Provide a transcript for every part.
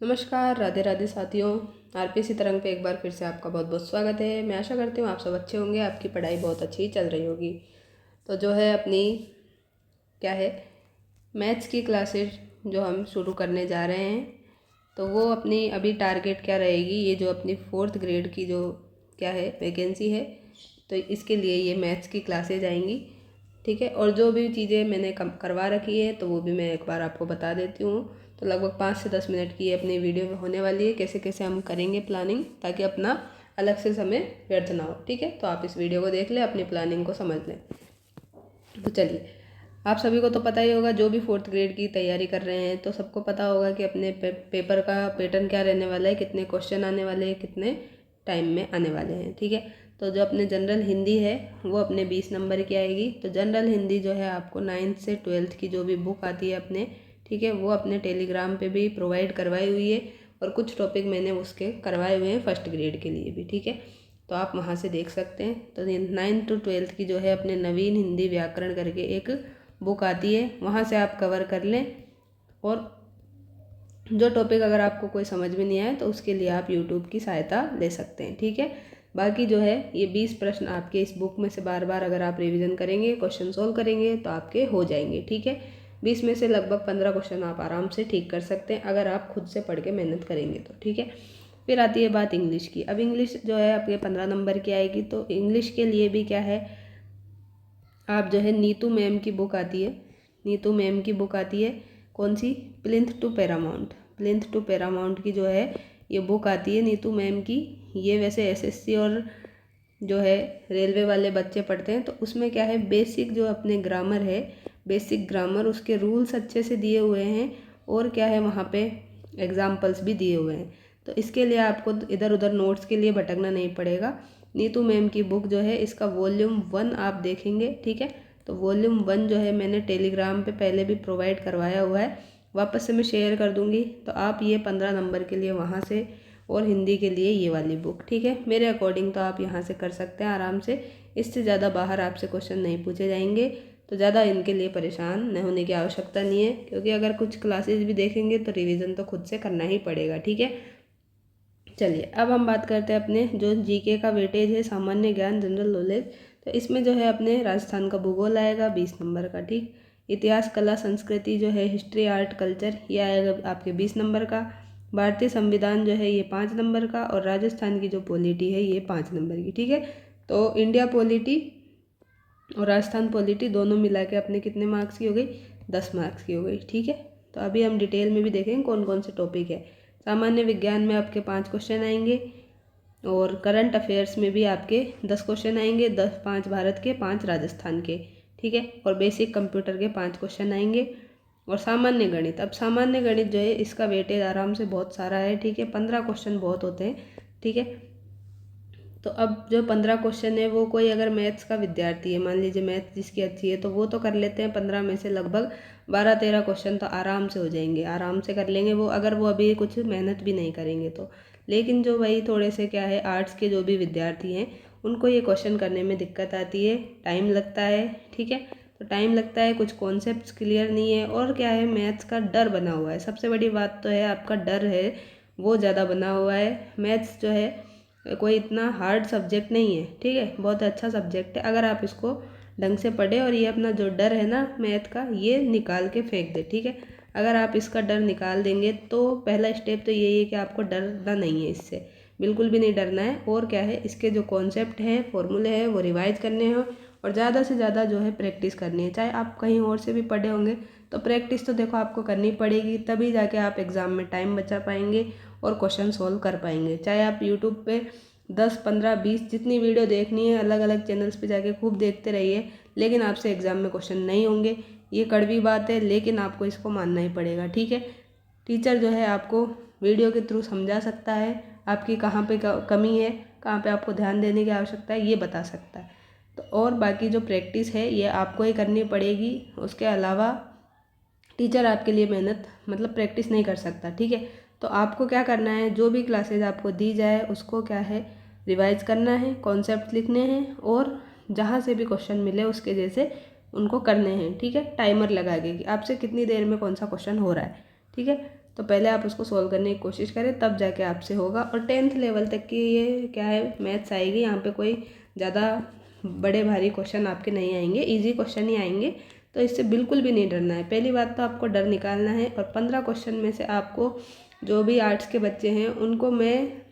नमस्कार, राधे राधे साथियों। आरपीसी तरंग पे एक बार फिर से आपका बहुत बहुत स्वागत है। मैं आशा करती हूँ आप सब अच्छे होंगे, आपकी पढ़ाई बहुत अच्छी चल रही होगी। तो जो है अपनी क्या है मैथ्स की क्लासेज जो हम शुरू करने जा रहे हैं, तो वो अपनी अभी टारगेट क्या रहेगी, ये जो अपनी 4th ग्रेड की जो क्या है वैकेंसी है, तो इसके लिए ये मैथ्स की क्लासेज आएंगी। ठीक है, और जो भी चीज़ें मैंने करवा रखी है तो वो भी मैं एक बार आपको बता देती हूँ। तो लगभग 5 से 10 मिनट की अपनी वीडियो होने वाली है, कैसे कैसे हम करेंगे प्लानिंग, ताकि अपना अलग से समय व्यर्थ ना हो। ठीक है, तो आप इस वीडियो को देख लें, अपनी प्लानिंग को समझ लें। तो चलिए, आप सभी को तो पता ही होगा, जो भी 4th ग्रेड की तैयारी कर रहे हैं तो सबको पता होगा कि अपने पेपर का पैटर्न क्या रहने वाला है, कितने क्वेश्चन आने वाले हैं, कितने टाइम में आने वाले हैं। ठीक है, तो जो अपने जनरल हिंदी है वो अपने 20 नंबर की आएगी। तो जनरल हिंदी जो है आपको 9th से 12th की जो भी बुक आती है अपने, ठीक है, वो अपने टेलीग्राम पे भी प्रोवाइड करवाई हुई है, और कुछ टॉपिक मैंने उसके करवाए हुए हैं 1st ग्रेड के लिए भी। ठीक है, तो आप वहाँ से देख सकते हैं। तो 9th to 12th की जो है अपने नवीन हिंदी व्याकरण करके एक बुक आती है, वहाँ से आप कवर कर लें। और जो टॉपिक अगर आपको कोई समझ में नहीं आए तो उसके लिए आप यूट्यूब की सहायता ले सकते हैं। ठीक है, बाकी जो है ये 20 प्रश्न आपके इस बुक में से बार बार अगर आप रिवीजन करेंगे, क्वेश्चन सोल्व करेंगे तो आपके हो जाएंगे। ठीक है, 20 में से लगभग 15 क्वेश्चन आप आराम से ठीक कर सकते हैं अगर आप खुद से पढ़ के मेहनत करेंगे तो। ठीक है, फिर आती है बात इंग्लिश की। अब इंग्लिश जो है आपके 15 नंबर की आएगी, तो इंग्लिश के लिए भी क्या है, आप जो है नीतू मैम की बुक आती है, नीतू मैम की बुक आती है, कौन सी, plinth to paramount. Plinth to paramount की जो है ये बुक आती है नीतू मैम की। ये वैसे एसएससी और जो है रेलवे वाले बच्चे पढ़ते हैं, तो उसमें क्या है, बेसिक जो अपने ग्रामर है, बेसिक ग्रामर, उसके रूल्स अच्छे से दिए हुए हैं, और क्या है वहाँ पे एग्जाम्पल्स भी दिए हुए हैं। तो इसके लिए आपको इधर उधर नोट्स के लिए भटकना नहीं पड़ेगा। नीतू मैम की बुक जो है इसका वॉल्यूम 1 आप देखेंगे। ठीक है, तो वॉल्यूम 1 जो है मैंने टेलीग्राम पे पहले भी प्रोवाइड करवाया हुआ है, वापस से मैं शेयर कर दूंगी। तो आप ये 15 नंबर के लिए वहाँ से, और हिंदी के लिए ये वाली बुक, ठीक है, मेरे अकॉर्डिंग तो आप यहाँ से कर सकते हैं आराम से। इससे ज़्यादा बाहर आपसे क्वेश्चन नहीं पूछे जाएंगे, तो ज़्यादा इनके लिए परेशान न होने की आवश्यकता नहीं है, क्योंकि अगर कुछ क्लासेज भी देखेंगे तो रिवीजन तो खुद से करना ही पड़ेगा। ठीक है, चलिए अब हम बात करते हैं अपने जो जीके का वेटेज है, सामान्य ज्ञान जनरल नॉलेज। तो इसमें जो है अपने राजस्थान का भूगोल आएगा 20 नंबर का। ठीक, इतिहास कला संस्कृति जो है हिस्ट्री आर्ट कल्चर, ये आएगा आपके 20 नंबर का। भारतीय संविधान जो है ये 5 नंबर का, और राजस्थान की जो पॉलिटी है ये 5 नंबर की। ठीक है, तो इंडिया पॉलिटी और राजस्थान पॉलिटी दोनों मिला के अपने कितने मार्क्स की हो गई, 10 मार्क्स की हो गई। ठीक है, तो अभी हम डिटेल में भी देखेंगे कौन कौन से टॉपिक है। सामान्य विज्ञान में आपके 5 क्वेश्चन आएंगे, और करंट अफेयर्स में भी आपके 10 क्वेश्चन आएंगे, 10 5 भारत के, 5 राजस्थान के। ठीक है, और बेसिक कंप्यूटर के 5 क्वेश्चन आएंगे, और सामान्य गणित। अब सामान्य गणित जो है इसका वेटेज आराम से बहुत सारा है। ठीक है, 15 क्वेश्चन बहुत होते हैं। ठीक है, तो अब जो 15 क्वेश्चन है वो कोई अगर मैथ्स का विद्यार्थी है, मान लीजिए मैथ्स जिसकी अच्छी है, तो वो तो कर लेते हैं 15 में से लगभग 12-13 क्वेश्चन तो आराम से हो जाएंगे, आराम से कर लेंगे वो, अगर वो अभी कुछ मेहनत भी नहीं करेंगे तो। लेकिन जो वही थोड़े से क्या है आर्ट्स के जो भी विद्यार्थी हैं, उनको ये क्वेश्चन करने में दिक्कत आती है, टाइम लगता है। ठीक है, तो टाइम लगता है, कुछ कॉन्सेप्ट्स क्लियर नहीं है, और क्या है मैथ्स का डर बना हुआ है। सबसे बड़ी बात तो है आपका डर है, वो ज़्यादा बना हुआ है। मैथ्स जो है कोई इतना हार्ड सब्जेक्ट नहीं है। ठीक है, बहुत अच्छा सब्जेक्ट है, अगर आप इसको ढंग से पढ़े और ये अपना जो डर है ना मैथ का, ये निकाल के फेंक दे। ठीक है, अगर आप इसका डर निकाल देंगे तो पहला स्टेप तो यही है कि आपको डरना नहीं है, इससे बिल्कुल भी नहीं डरना है। और क्या है, इसके जो कॉन्सेप्ट हैं, फॉर्मूले हैं, वो रिवाइज करने हैं, और ज़्यादा से ज़्यादा जो है प्रैक्टिस करनी है। चाहे आप कहीं और से भी पढ़े होंगे तो प्रैक्टिस तो देखो आपको करनी पड़ेगी, तभी जाके आप एग्ज़ाम में टाइम बचा पाएंगे और क्वेश्चन सोल्व कर पाएंगे। चाहे आप यूट्यूब पे 10 15 20 जितनी वीडियो देखनी है अलग अलग चैनल्स पे जाके खूब देखते रहिए, लेकिन आपसे एग्ज़ाम में क्वेश्चन नहीं होंगे। ये कड़वी बात है, लेकिन आपको इसको मानना ही पड़ेगा। ठीक है, टीचर जो है आपको वीडियो के थ्रू समझा सकता है, आपकी कहाँ पे कमी है, कहाँ पे आपको ध्यान देने की आवश्यकता है, ये बता सकता है। तो और बाकी जो प्रैक्टिस है ये आपको ही करनी पड़ेगी, उसके अलावा टीचर आपके लिए मेहनत मतलब प्रैक्टिस नहीं कर सकता। ठीक है, तो आपको क्या करना है, जो भी क्लासेज आपको दी जाए उसको क्या है रिवाइज करना है, कॉन्सेप्ट लिखने हैं, और जहाँ से भी क्वेश्चन मिले उसके जैसे उनको करने हैं। ठीक है, टाइमर लगा के कि आपसे कितनी देर में कौन सा क्वेश्चन हो रहा है। ठीक है, तो पहले आप उसको सोल्व करने की कोशिश करें, तब जाके आपसे होगा। और 10th लेवल तक की ये क्या है मैथ्स आएगी। यहाँ पे कोई ज़्यादा बड़े भारी क्वेश्चन आपके नहीं आएंगे, इजी क्वेश्चन ही आएंगे। तो इससे बिल्कुल भी नहीं डरना है। पहली बात तो आपको डर निकालना है। और 15 क्वेश्चन में से आपको जो भी आर्ट्स के बच्चे हैं उनको मैं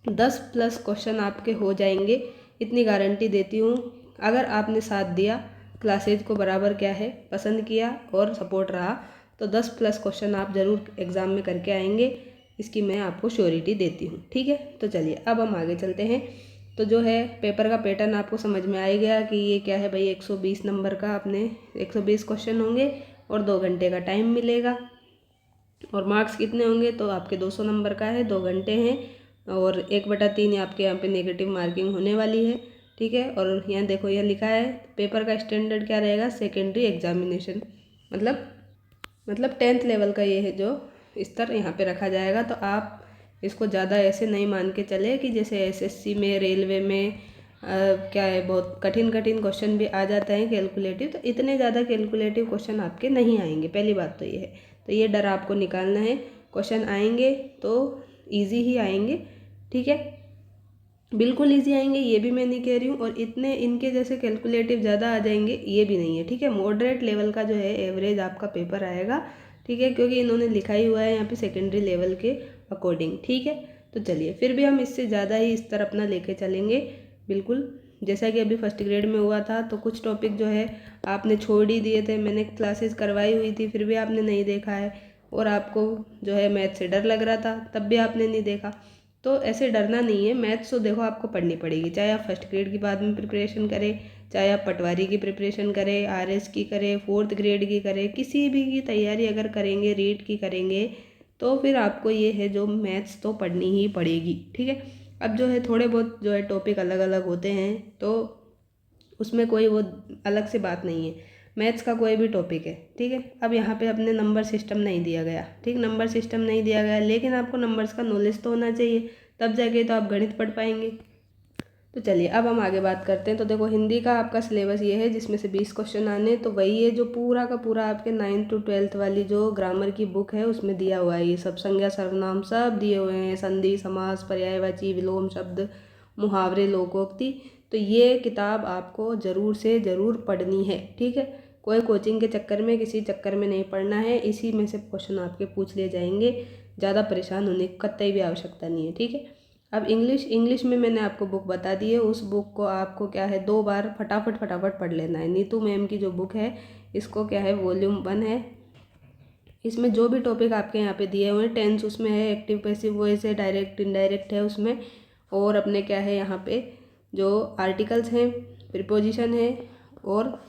10+ क्वेश्चन आपके हो जाएंगे, इतनी गारंटी देती हूँ। अगर आपने साथ दिया, क्लासेज को बराबर क्या है पसंद किया और सपोर्ट रहा, तो 10+ क्वेश्चन आप ज़रूर एग्ज़ाम में करके आएंगे, इसकी मैं आपको श्योरिटी देती हूँ। ठीक है, तो चलिए अब हम आगे चलते हैं। तो जो है पेपर का पैटर्न आपको समझ में आ गया कि ये क्या है भाई। 120 नंबर का अपने 120 क्वेश्चन होंगे और 2 घंटे का टाइम मिलेगा। और मार्क्स कितने होंगे, तो आपके 200 नंबर का है, 2 घंटे हैं। और 1/3 आपके यहाँ पे नेगेटिव मार्किंग होने वाली है। ठीक है, और यहाँ देखो यह लिखा है पेपर का स्टैंडर्ड क्या रहेगा, सेकेंडरी एग्जामिनेशन, मतलब 10th लेवल का ये है जो स्तर यहाँ पे रखा जाएगा। तो आप इसको ज़्यादा ऐसे नहीं मान के चले कि जैसे एसएससी में, रेलवे में क्या है बहुत कठिन क्वेश्चन भी आ जाते हैं कैलकुलेटिव। तो इतने ज़्यादा कैलकुलेटिव क्वेश्चन आपके नहीं आएंगे, पहली बात तो ये है। तो ये डर आपको निकालना है। क्वेश्चन आएंगे तो ईजी ही आएंगे। ठीक है, बिल्कुल ईजी आएंगे ये भी मैं नहीं कह रही हूँ, और इतने इनके जैसे कैलकुलेटिव ज़्यादा आ जाएंगे ये भी नहीं है। ठीक है, मॉडरेट लेवल का जो है एवरेज आपका पेपर आएगा। ठीक है, क्योंकि इन्होंने लिखा ही हुआ है यहाँ पे सेकेंडरी लेवल के अकॉर्डिंग। ठीक है, तो चलिए फिर भी हम इससे ज़्यादा ही स्तर अपना लेके चलेंगे बिल्कुल। जैसा कि अभी फर्स्ट ग्रेड में हुआ था, तो कुछ टॉपिक जो है आपने छोड़ ही दिए थे। मैंने क्लासेस करवाई हुई थी फिर भी आपने नहीं देखा है, और आपको जो है मैथ से डर लग रहा था तब भी आपने नहीं देखा। तो ऐसे डरना नहीं है। मैथ्स तो देखो आपको पढ़नी पड़ेगी, चाहे आप फर्स्ट ग्रेड की बाद में प्रिपरेशन करें, चाहे आप पटवारी की प्रिपरेशन करें, आरएस की करें, 4th ग्रेड की करें, किसी भी की तैयारी अगर करेंगे, रीट की करेंगे, तो फिर आपको ये है जो मैथ्स तो पढ़नी ही पड़ेगी। ठीक है, अब जो है थोड़े बहुत जो है टॉपिक अलग अलग होते हैं, तो उसमें कोई वो अलग से बात नहीं है। मैथ्स का कोई भी टॉपिक है। ठीक है, अब यहाँ पे अपने नंबर सिस्टम नहीं दिया गया। ठीक, नंबर सिस्टम नहीं दिया गया, लेकिन आपको नंबर्स का नॉलेज तो होना चाहिए, तब जाके तो आप गणित पढ़ पाएंगे। तो चलिए अब हम आगे बात करते हैं। तो देखो हिंदी का आपका सिलेबस ये है जिसमें से 20 क्वेश्चन आने। तो वही है जो पूरा का पूरा आपके 9th to 12th वाली जो ग्रामर की बुक है उसमें दिया हुआ है। ये सब संज्ञा सर्वनाम सब दिए हुए हैं, संधि, समास, पर्यायवाची, विलोम शब्द, मुहावरे, लोकोक्ति। तो ये किताब आपको ज़रूर से ज़रूर पढ़नी है। ठीक है, कोई कोचिंग के चक्कर में, किसी चक्कर में नहीं पढ़ना है। इसी में से क्वेश्चन आपके पूछ लिए जाएंगे, ज़्यादा परेशान होने की कतई भी आवश्यकता नहीं है। ठीक है, अब इंग्लिश में मैंने आपको बुक बता दी है। उस बुक को आपको क्या है 2 बार फटाफट पढ़ लेना है। नीतू मैम की जो बुक है, इसको क्या है वॉल्यूम 1 है। इसमें जो भी टॉपिक आपके यहाँ पे दिए हुए हैं, टेंस उसमें है, एक्टिव पैसिव वॉइस है, डायरेक्ट इनडायरेक्ट है उसमें, और अपने क्या है यहाँ पे जो आर्टिकल्स हैं, प्रीपोजिशन है, और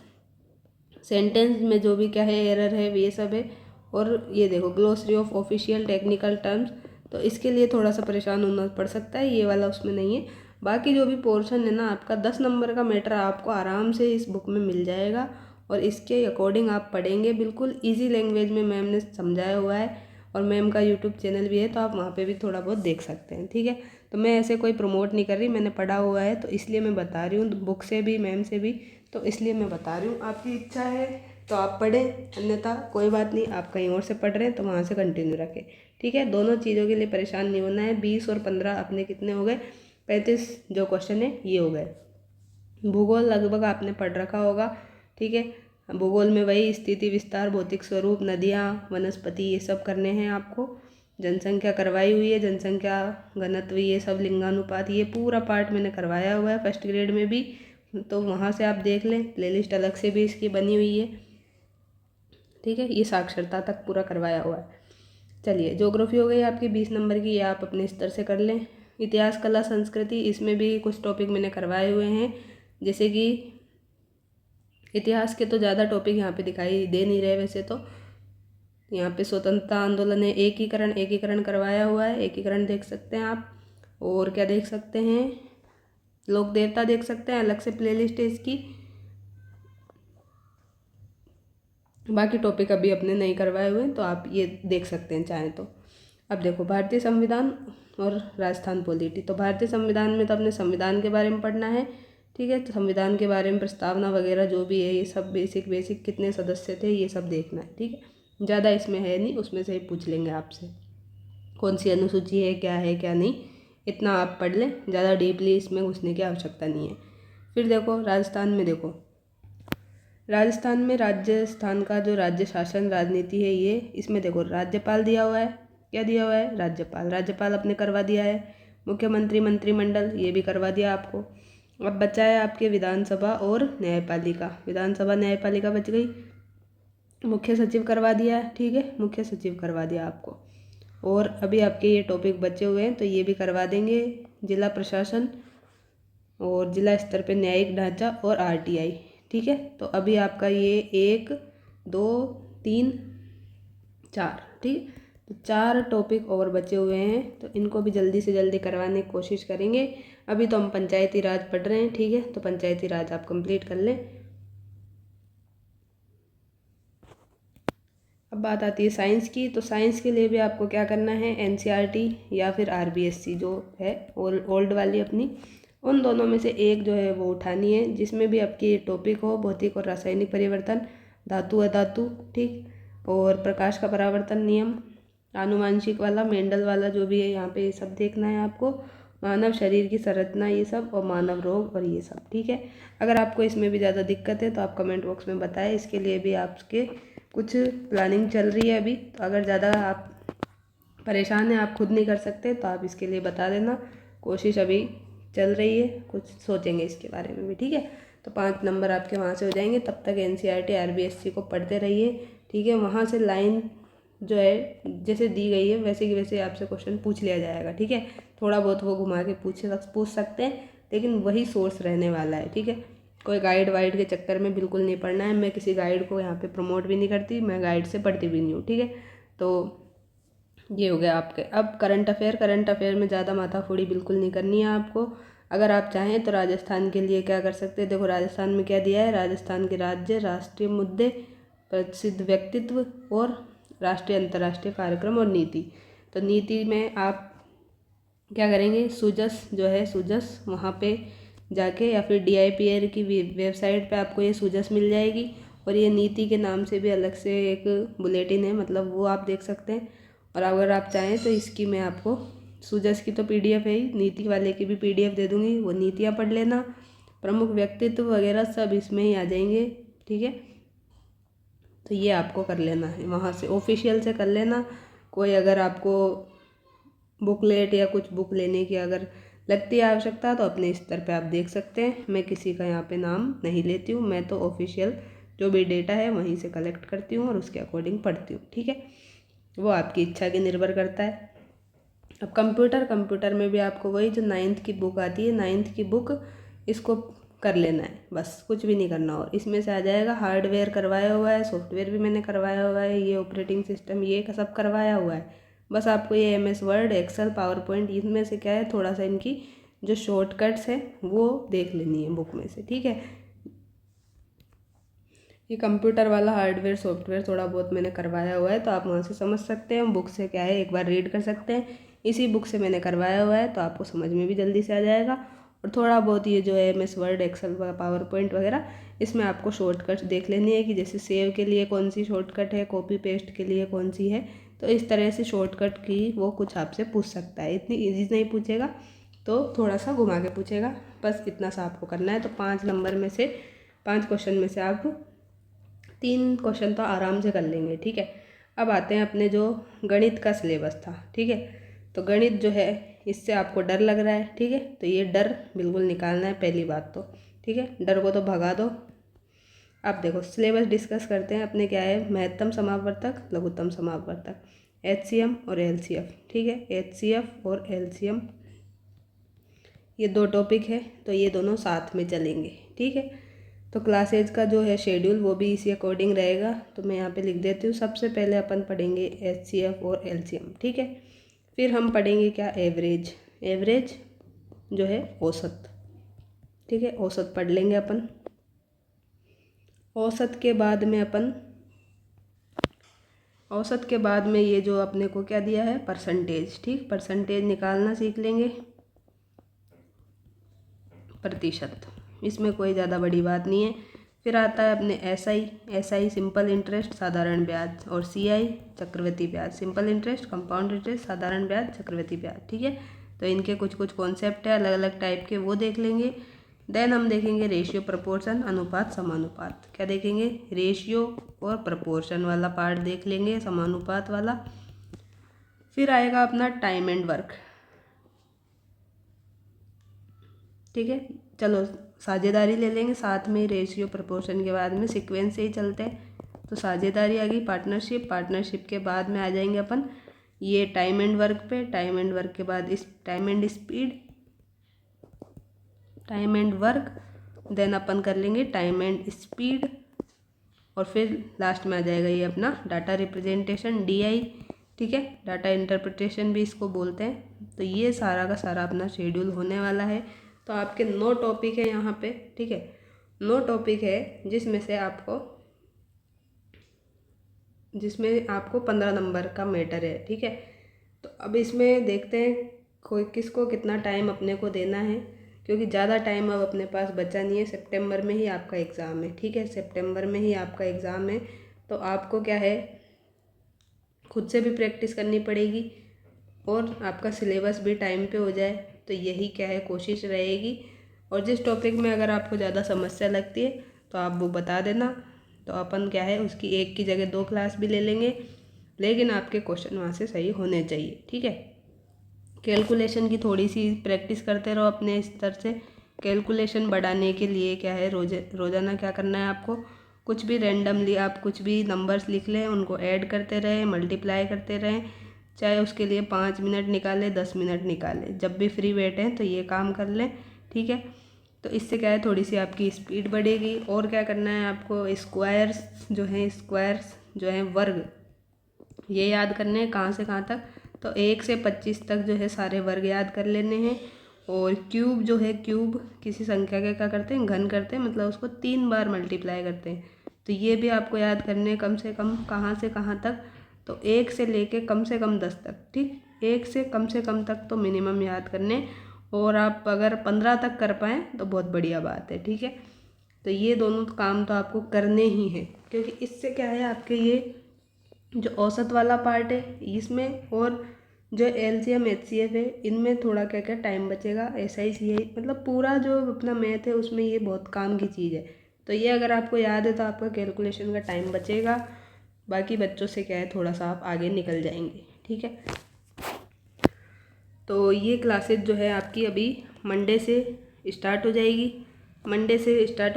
सेंटेंस में जो भी क्या है एरर है ये सब है। और ये देखो glossary of official technical terms. तो इसके लिए थोड़ा सा परेशान होना पड़ सकता है, ये वाला उसमें नहीं है। बाकी जो भी पोर्शन है ना आपका 10 नंबर का मैटर आपको आराम से इस बुक में मिल जाएगा, और इसके अकॉर्डिंग आप पढ़ेंगे। बिल्कुल ईजी लैंग्वेज में मैम ने समझाया हुआ है, और मैम का यूट्यूब चैनल भी है, तो आप वहाँ पे भी थोड़ा बहुत देख सकते हैं। ठीक है, तो मैं ऐसे कोई प्रमोट नहीं कर रही, मैंने पढ़ा हुआ है तो इसलिए मैं बता रही हूँ, बुक से भी मैम से भी, तो इसलिए मैं बता रही हूँ। आपकी इच्छा है तो आप पढ़ें, अन्यथा कोई बात नहीं, आप कहीं और से पढ़ रहे हैं तो वहाँ से कंटिन्यू रखें। ठीक है, दोनों चीज़ों के लिए परेशान नहीं होना है। 20 और 15 अपने कितने हो गए, 35 जो क्वेश्चन है ये हो गए। भूगोल लगभग आपने पढ़ रखा होगा। ठीक है, भूगोल में वही स्थिति, विस्तार, भौतिक स्वरूप, नदियाँ, वनस्पति, ये सब करने हैं आपको। जनसंख्या करवाई हुई है, जनसंख्या घनत्व, ये सब, लिंगानुपात, ये पूरा पार्ट मैंने करवाया हुआ है फर्स्ट ग्रेड में भी, तो वहाँ से आप देख लें। प्लेलिस्ट अलग से भी इसकी बनी हुई है। ठीक है, ये साक्षरता तक पूरा करवाया हुआ है। चलिए, ज्योग्राफी हो गई आपकी 20 नंबर की, ये आप अपने स्तर से कर लें। इतिहास, कला, संस्कृति, इसमें भी कुछ टॉपिक मैंने करवाए हुए हैं। जैसे कि इतिहास के तो ज़्यादा टॉपिक यहाँ पे दिखाई दे नहीं रहे वैसे तो। यहाँ पे स्वतंत्रता आंदोलन है, एकीकरण करवाया हुआ है, एकीकरण देख सकते हैं आप। और क्या देख सकते हैं, लोक देवता देख सकते हैं, अलग से प्लेलिस्ट है इसकी। बाकी टॉपिक अभी अपने नहीं करवाए हुए हैं, तो आप ये देख सकते हैं चाहें तो। अब देखो भारतीय संविधान और राजस्थान पॉलिटी। तो भारतीय संविधान में तो अपने संविधान के बारे में पढ़ना है। ठीक है, तो संविधान के बारे में प्रस्तावना वगैरह जो भी है ये सब बेसिक कितने सदस्य थे ये सब देखना है। ठीक है, ज़्यादा इसमें है नहीं, उसमें से ही पूछ लेंगे आपसे कौन सी अनुसूची है क्या नहीं, इतना आप पढ़ लें, ज़्यादा डीपली इसमें घुसने की आवश्यकता नहीं है। फिर देखो राजस्थान में, देखो राजस्थान में राजस्थान का जो राज्य शासन राजनीति है ये, इसमें देखो राज्यपाल दिया हुआ है, क्या दिया हुआ है, राज्यपाल अपने करवा दिया है। मुख्यमंत्री, मंत्रिमंडल ये भी करवा दिया आपको। अब बचा है आपके विधानसभा और न्यायपालिका, विधानसभा न्यायपालिका बच गई। मुख्य सचिव करवा दिया है, ठीक है, मुख्य सचिव करवा दिया आपको। और अभी आपके ये टॉपिक बचे हुए हैं तो ये भी करवा देंगे, जिला प्रशासन और जिला स्तर पे न्यायिक ढांचा और आरटीआई, ठीक है। तो अभी आपका ये 1 2 3 4, ठीक, तो 4 टॉपिक और बचे हुए हैं, तो इनको भी जल्दी से जल्दी करवाने की कोशिश करेंगे। अभी तो हम पंचायती राज पढ़ रहे हैं, ठीक है, तो पंचायती राज आप कंप्लीट कर लें। अब बात आती है साइंस की, तो साइंस के लिए भी आपको क्या करना है, एनसीईआरटी या फिर आरबीएससी जो है ओल्ड वाली अपनी, उन दोनों में से एक जो है वो उठानी है, जिसमें भी आपकी टॉपिक हो भौतिक और रासायनिक परिवर्तन, धातु अधातु, ठीक, और प्रकाश का परावर्तन नियम, आनुवांशिक वाला, मेंडल वाला जो भी है यहाँ पे ये सब देखना है आपको, मानव शरीर की संरचना ये सब, और मानव रोग और ये सब, ठीक है। अगर आपको इसमें भी ज़्यादा दिक्कत है तो आप कमेंट बॉक्स में बताएं, इसके लिए भी आपके कुछ प्लानिंग चल रही है अभी। तो अगर ज़्यादा आप परेशान हैं, आप खुद नहीं कर सकते, तो आप इसके लिए बता देना, कोशिश अभी चल रही है, कुछ सोचेंगे इसके बारे में भी, ठीक है। तो 5 नंबर आपके वहाँ से हो जाएंगे। तब तक एनसीईआरटी आरबीएससी को पढ़ते रहिए, ठीक है। वहाँ से लाइन जो है जैसे दी गई है वैसे की वैसे आपसे क्वेश्चन पूछ लिया जाएगा, ठीक है। थोड़ा बहुत वो घुमा के पूछ सकते हैं, लेकिन वही सोर्स रहने वाला है, ठीक है। कोई गाइड वाइड के चक्कर में बिल्कुल नहीं पढ़ना है। मैं किसी गाइड को यहाँ पे प्रमोट भी नहीं करती, मैं गाइड से पढ़ती भी नहीं हूँ, ठीक है। तो ये हो गया आपके। अब करंट अफेयर में ज़्यादा माथाफोड़ी बिल्कुल नहीं करनी है आपको। अगर आप चाहें तो राजस्थान के लिए क्या कर सकते हैं, देखो राजस्थान में क्या दिया है, राजस्थान के राज्य, राष्ट्रीय मुद्दे, प्रसिद्ध व्यक्तित्व और राष्ट्रीय अंतर्राष्ट्रीय कार्यक्रम और नीति। तो नीति में आप क्या करेंगे, सुजस जो है, सुजस वहाँ पे जाके, या फिर DIPR की वेबसाइट पे आपको ये सुजस मिल जाएगी, और ये नीति के नाम से भी अलग से एक बुलेटिन है, मतलब वो आप देख सकते हैं। और अगर आप चाहें तो इसकी मैं आपको, सुजस की तो PDF है ही, नीति वाले की भी PDF दे दूँगी, वो नीतियाँ पढ़ लेना, प्रमुख व्यक्तित्व वगैरह सब इसमें ही आ जाएंगे, ठीक है। तो ये आपको कर लेना है, वहाँ से ऑफिशियल से कर लेना। कोई अगर आपको बुकलेट या कुछ बुक लेने की अगर लगती है आवश्यकता, तो अपने स्तर पे आप देख सकते हैं। मैं किसी का यहाँ पे नाम नहीं लेती हूँ, मैं तो ऑफिशियल जो भी डेटा है वहीं से कलेक्ट करती हूँ और उसके अकॉर्डिंग पढ़ती हूँ, ठीक है। वो आपकी इच्छा के निर्भर करता है। अब कंप्यूटर में भी आपको वही जो 9th की बुक आती है, 9th की बुक, इसको कर लेना है, बस कुछ भी नहीं करना। और इसमें से आ जाएगा, हार्डवेयर करवाया हुआ है, सॉफ्टवेयर भी मैंने करवाया हुआ है, ये ऑपरेटिंग सिस्टम ये सब करवाया हुआ है। बस आपको ये MS Word, Excel, PowerPoint, इनमें से क्या है, थोड़ा सा इनकी जो शॉर्टकट्स है वो देख लेनी है बुक में से, ठीक है। ये कंप्यूटर वाला हार्डवेयर सॉफ्टवेयर थोड़ा बहुत मैंने करवाया हुआ है, तो आप वहाँ से समझ सकते हैं। बुक से क्या है, एक बार रीड कर सकते हैं, इसी बुक से मैंने करवाया हुआ है, तो आपको समझ में भी जल्दी से आ जाएगा। और थोड़ा बहुत ये जो है MS Word, Excel, PowerPoint वगैरह, इसमें आपको शॉर्टकट देख लेनी है कि जैसे सेव के लिए कौन सी शॉर्टकट है, कॉपी पेस्ट के लिए कौन सी है। तो इस तरह से शॉर्टकट की वो कुछ आपसे पूछ सकता है, इतनी ईजी नहीं पूछेगा, तो थोड़ा सा घुमा के पूछेगा, बस इतना सा आपको करना है। तो 5 नंबर में से 5 क्वेश्चन में से आप 3 क्वेश्चन तो आराम से कर लेंगे, ठीक है। अब आते हैं अपने जो गणित का सिलेबस था, ठीक है। तो गणित जो है, इससे आपको डर लग रहा है, ठीक है, तो ये डर बिल्कुल निकालना है पहली बात तो, ठीक है, डर को तो भगा दो। अब देखो सिलेबस डिस्कस करते हैं अपने, क्या है, महत्तम समापवर्तक, लघुत्तम समापवर्तक, HCM और LCF, ठीक है, HCF और LCM ये 2 टॉपिक है, तो ये दोनों साथ में चलेंगे, ठीक है। तो क्लासेज का जो है शेड्यूल वो भी इसी अकॉर्डिंग रहेगा, तो मैं यहाँ पे लिख देती हूँ। सबसे पहले अपन पढ़ेंगे HCF और LCM, ठीक है। फिर हम पढ़ेंगे क्या, एवरेज जो है औसत, ठीक है, औसत पढ़ लेंगे अपन। औसत के बाद में ये जो अपने को क्या दिया है, परसेंटेज, ठीक, परसेंटेज निकालना सीख लेंगे, प्रतिशत। इसमें कोई ज़्यादा बड़ी बात नहीं है, फिर आता है अपने एसआई सिंपल इंटरेस्ट साधारण ब्याज, और सीआई चक्रवृद्धि ब्याज, सिंपल इंटरेस्ट, कंपाउंड इंटरेस्ट, साधारण ब्याज, चक्रवृद्धि ब्याज। ठीक है, तो इनके कुछ कुछ कॉन्सेप्ट है अलग अलग टाइप के, वो देख लेंगे। देन हम देखेंगे रेशियो प्रपोर्शन, अनुपात समानुपात। क्या देखेंगे? रेशियो और प्रपोर्शन वाला पार्ट देख लेंगे, समानुपात वाला। फिर आएगा अपना टाइम एंड वर्क। ठीक है, चलो साझेदारी ले लेंगे साथ में, रेशियो प्रपोर्शन के बाद में सीक्वेंस से ही चलते हैं। तो साझेदारी आ गई, पार्टनरशिप के बाद में आ जाएंगे अपन ये टाइम एंड वर्क पे। टाइम एंड वर्क के बाद इस time and speed, time and work, then अपन कर लेंगे टाइम एंड स्पीड, और फिर लास्ट में आ जाएगा ये अपना डाटा रिप्रेजेंटेशन, DI। ठीक है, डाटा इंटरप्रिटेशन भी इसको बोलते हैं। तो ये सारा का सारा अपना शेड्यूल होने वाला है। तो आपके 9 टॉपिक है यहाँ पे। ठीक है, 9 टॉपिक है जिसमें आपको 15 नंबर का मैटर है। ठीक है, तो अब इसमें देखते हैं कोई किसको कितना टाइम अपने को देना है, क्योंकि ज़्यादा टाइम अब अपने पास बचा नहीं है। सितंबर में ही आपका एग्ज़ाम है। ठीक है, सितंबर में ही आपका एग्ज़ाम है। तो आपको क्या है, खुद से भी प्रैक्टिस करनी पड़ेगी और आपका सिलेबस भी टाइम पे हो जाए। तो यही क्या है, कोशिश रहेगी। और जिस टॉपिक में अगर आपको ज़्यादा समस्या लगती है तो आप वो बता देना, तो अपन क्या है उसकी एक की जगह 2 क्लास भी ले लेंगे, लेकिन आपके क्वेश्चन वहाँ से सही होने चाहिए। ठीक है, कैलकुलेशन की थोड़ी सी प्रैक्टिस करते रहो अपने स्तर से। कैलकुलेशन बढ़ाने के लिए क्या है, रोज़ाना क्या करना है आपको, कुछ भी रैंडमली आप कुछ भी नंबर्स लिख लें, उनको ऐड करते रहें, मल्टीप्लाई करते रहें। चाहे उसके लिए 5 मिनट निकालें, 10 मिनट निकालें, जब भी फ्री बैठें तो ये काम कर लें। ठीक है, तो इससे क्या है थोड़ी सी आपकी स्पीड बढ़ेगी। और क्या करना है आपको, स्क्वायर्स जो हैं वर्ग, ये याद करने हैं कहाँ से कहाँ तक। तो 1 से 25 तक जो है सारे वर्ग याद कर लेने हैं। और क्यूब जो है, क्यूब किसी संख्या के क्या करते हैं, घन करते हैं, मतलब उसको 3 बार मल्टीप्लाई करते हैं। तो ये भी आपको याद करने हैं कम से कम कहाँ से कहाँ तक। तो 1 से लेके कम से कम 10 तक। ठीक, 1 से कम तक तो मिनिमम याद करने। और आप अगर 15 तक कर पाएँ तो बहुत बढ़िया बात है। ठीक है, तो ये दोनों काम तो आपको करने ही हैं, क्योंकि इससे क्या है आपके ये जो औसत वाला पार्ट है इसमें, और जो LCM HCF है इनमें थोड़ा क्या क्या टाइम बचेगा। SI CI मतलब पूरा जो अपना मैथ है उसमें ये बहुत काम की चीज़ है। तो ये अगर आपको याद है तो आपका कैलकुलेशन का टाइम बचेगा। बाकी बच्चों से क्या है थोड़ा सा आप आगे निकल जाएंगे। ठीक है, तो ये क्लासेज जो है आपकी अभी मंडे से स्टार्ट हो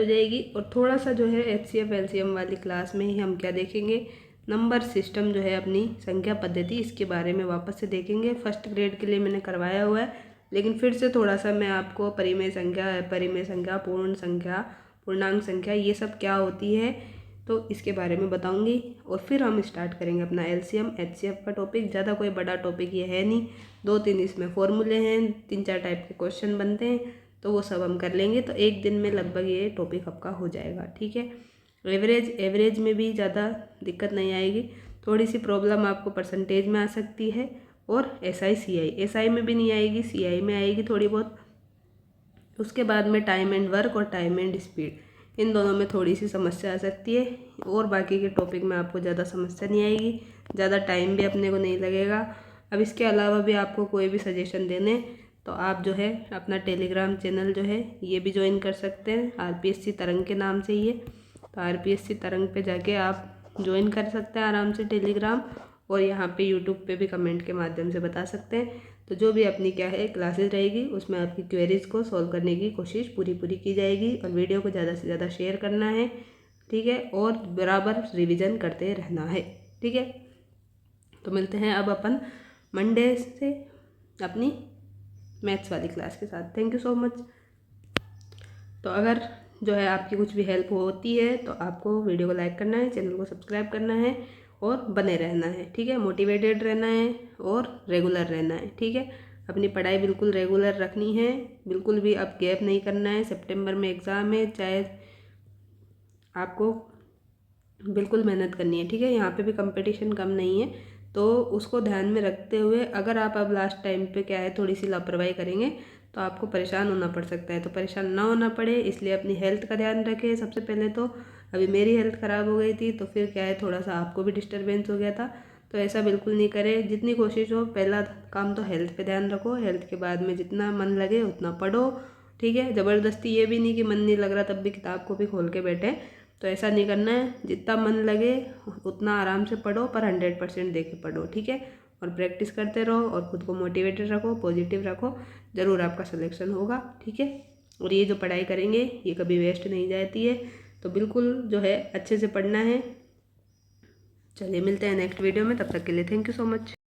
जाएगी। और थोड़ा सा जो है HCF LCM वाली क्लास में ही हम क्या देखेंगे, नंबर सिस्टम जो है अपनी संख्या पद्धति, इसके बारे में वापस से देखेंगे। फर्स्ट ग्रेड के लिए मैंने करवाया हुआ है, लेकिन फिर से थोड़ा सा मैं आपको परिमेय संख्या, पूर्ण संख्या, पूर्णांक संख्या, ये सब क्या होती है तो इसके बारे में बताऊंगी। और फिर हम स्टार्ट करेंगे अपना LCM HCF का टॉपिक। ज़्यादा कोई बड़ा टॉपिक ये है नहीं, 2-3 इसमें फॉर्मूले हैं, 3-4 टाइप के क्वेश्चन बनते हैं, तो वो सब हम कर लेंगे। तो एक दिन में लगभग ये टॉपिक आपका हो जाएगा। ठीक है, एवरेज में भी ज़्यादा दिक्कत नहीं आएगी। थोड़ी सी प्रॉब्लम आपको परसेंटेज में आ सकती है, और SI में भी नहीं आएगी, CI में आएगी थोड़ी बहुत। उसके बाद में टाइम एंड वर्क और टाइम एंड स्पीड, इन दोनों में थोड़ी सी समस्या आ सकती है। और बाकी के टॉपिक में आपको ज़्यादा समस्या नहीं आएगी, ज़्यादा टाइम भी अपने को नहीं लगेगा। अब इसके अलावा भी आपको कोई भी सजेशन देने तो आप जो है अपना टेलीग्राम चैनल जो है ये भी ज्वाइन कर सकते हैं, RPSC तरंग के नाम से ही है। तो RPSC तरंग पे जाके आप ज्वाइन कर सकते हैं आराम से टेलीग्राम, और यहाँ पे यूट्यूब पे भी कमेंट के माध्यम से बता सकते हैं। तो जो भी अपनी क्या है क्लासेस रहेगी उसमें आपकी क्वेरीज़ को सॉल्व करने की कोशिश पूरी की जाएगी। और वीडियो को ज़्यादा से ज़्यादा शेयर करना है। ठीक है, और बराबर रिवीजन करते रहना है। ठीक है, तो मिलते हैं अब अपन मंडे से अपनी मैथ्स वाली क्लास के साथ। Thank you so much. तो अगर जो है आपकी कुछ भी हेल्प होती है तो आपको वीडियो को लाइक करना है, चैनल को सब्सक्राइब करना है और बने रहना है। ठीक है, मोटिवेटेड रहना है और रेगुलर रहना है। ठीक है, अपनी पढ़ाई बिल्कुल रेगुलर रखनी है, बिल्कुल भी अब गैप नहीं करना है। सितंबर में एग्ज़ाम है, चाहे आपको बिल्कुल मेहनत करनी है। ठीक है, यहाँ पे भी कंपटीशन कम नहीं है, तो उसको ध्यान में रखते हुए अगर आप अब लास्ट टाइम पे क्या है थोड़ी सी लापरवाही करेंगे तो आपको परेशान होना पड़ सकता है। तो परेशान ना होना पड़े इसलिए अपनी हेल्थ का ध्यान रखें सबसे पहले। तो अभी मेरी हेल्थ ख़राब हो गई थी तो फिर क्या है, थोड़ा सा आपको भी डिस्टर्बेंस हो गया था। तो ऐसा बिल्कुल नहीं करें, जितनी कोशिश हो पहला काम तो हेल्थ पे ध्यान रखो, हेल्थ के बाद में जितना मन लगे उतना पढ़ो, ठीक है। ज़बरदस्ती ये भी नहीं कि मन नहीं लग रहा तब भी किताब को भी खोल के बैठे, तो ऐसा नहीं करना है। जितना मन लगे उतना आराम से पढ़ो, पर 100% दे के पढ़ो, ठीक है। और प्रैक्टिस करते रहो और ख़ुद को मोटिवेटेड रखो, पॉजिटिव रखो, ज़रूर आपका सिलेक्शन होगा, ठीक है। और ये जो पढ़ाई करेंगे ये कभी वेस्ट नहीं जाती है, तो बिल्कुल जो है अच्छे से पढ़ना है। चलिए मिलते हैं नेक्स्ट वीडियो में, तब तक के लिए थैंक यू सो मच।